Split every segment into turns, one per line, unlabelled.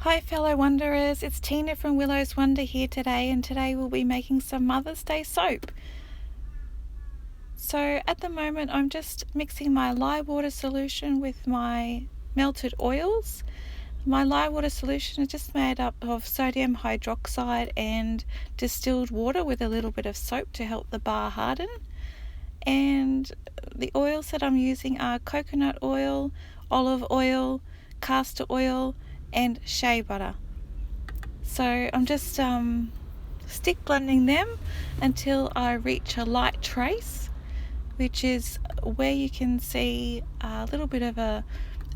Hi fellow wanderers, it's Tina from Willow's Wonder here today, and today we'll be making some Mother's Day soap. So at the moment I'm just mixing my lye water solution with my melted oils. My lye water solution is just made up of sodium hydroxide and distilled water with a little bit of soap to help the bar harden. And the oils that I'm using are coconut oil, olive oil, castor oil and shea butter. So I'm just stick blending them until I reach a light trace, which is where you can see a little bit of a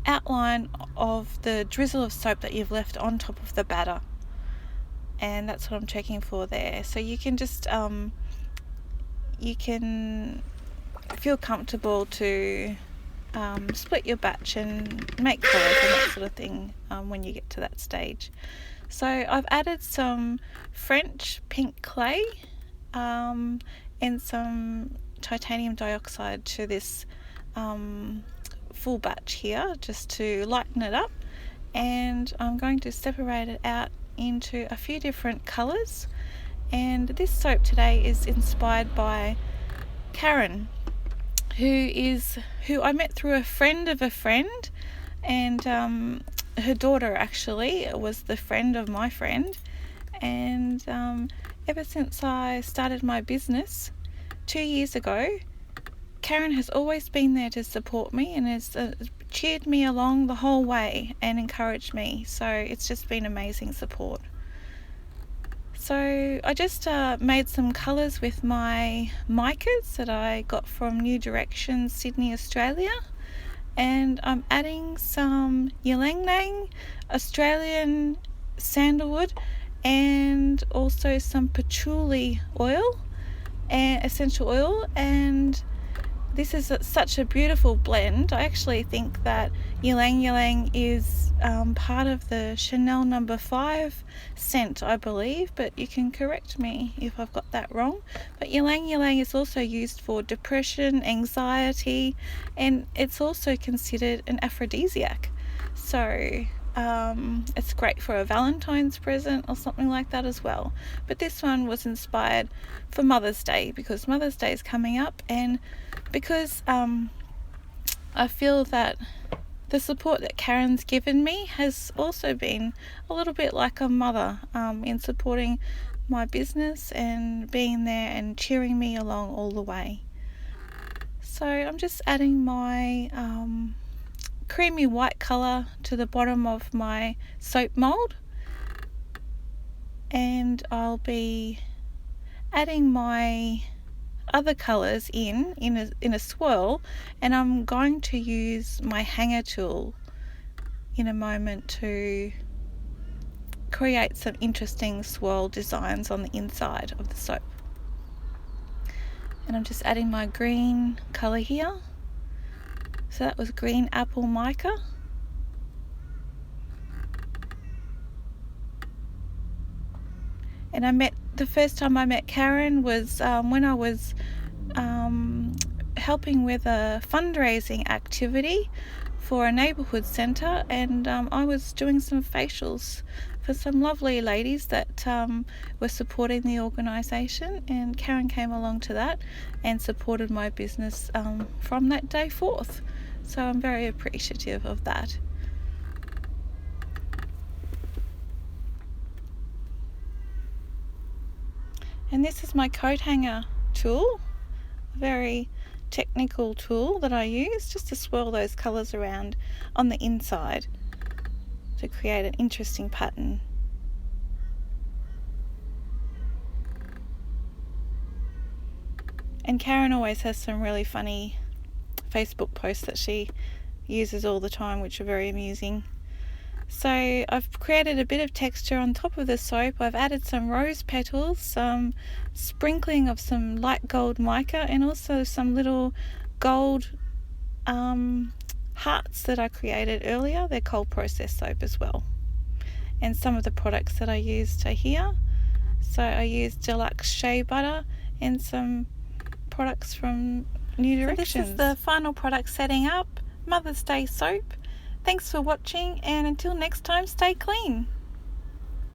outline of the drizzle of soap that you've left on top of the batter, and that's what I'm checking for there. So you can just you can feel comfortable to split your batch and make colours and that sort of thing when you get to that stage. So I've added some French pink clay and some titanium dioxide to this full batch here just to lighten it up, and I'm going to separate it out into a few different colours. And this soap today is inspired by Karen, who I met through a friend of a friend, and her daughter actually was the friend of my friend. And ever since I started my business 2 years ago, Karen has always been there to support me and has cheered me along the whole way and encouraged me. So it's just been amazing support. So I just made some colours with my Micas that I got from New Direction, Sydney, Australia. And I'm adding some Ylang Ylang, Australian Sandalwood, and also some Patchouli oil and essential oil. And this is such a beautiful blend. I actually think that Ylang Ylang is part of the Chanel No. 5 scent, I believe, but you can correct me if I've got that wrong. But Ylang Ylang is also used for depression, anxiety, and it's also considered an aphrodisiac. So it's great for a Valentine's present or something like that as well. But this one was inspired for Mother's Day because Mother's Day is coming up, and because I feel that the support that Karen's given me has also been a little bit like a mother in supporting my business and being there and cheering me along all the way. So I'm just adding my creamy white colour to the bottom of my soap mould, and I'll be adding my other colours in a swirl, and I'm going to use my hanger tool in a moment to create some interesting swirl designs on the inside of the soap. And I'm just adding my green colour here. So that was green apple mica. And the first time I met Karen was when I was helping with a fundraising activity for a neighbourhood centre, and I was doing some facials for some lovely ladies that were supporting the organisation, and Karen came along to that and supported my business from that day forth. So I'm very appreciative of that. And this is my coat hanger tool, a very technical tool that I use just to swirl those colours around on the inside to create an interesting pattern. And Karen always has some really funny Facebook posts that she uses all the time, which are very amusing. So I've created a bit of texture on top of the soap. I've added some rose petals, some sprinkling of some light gold mica, and also some little gold hearts that I created earlier. They're cold processed soap as well. And some of the products that I used are here. So I used Deluxe Shea Butter and some products from New Direction. So this is the final product setting up, Mother's Day soap. Thanks for watching, and until next time, stay clean.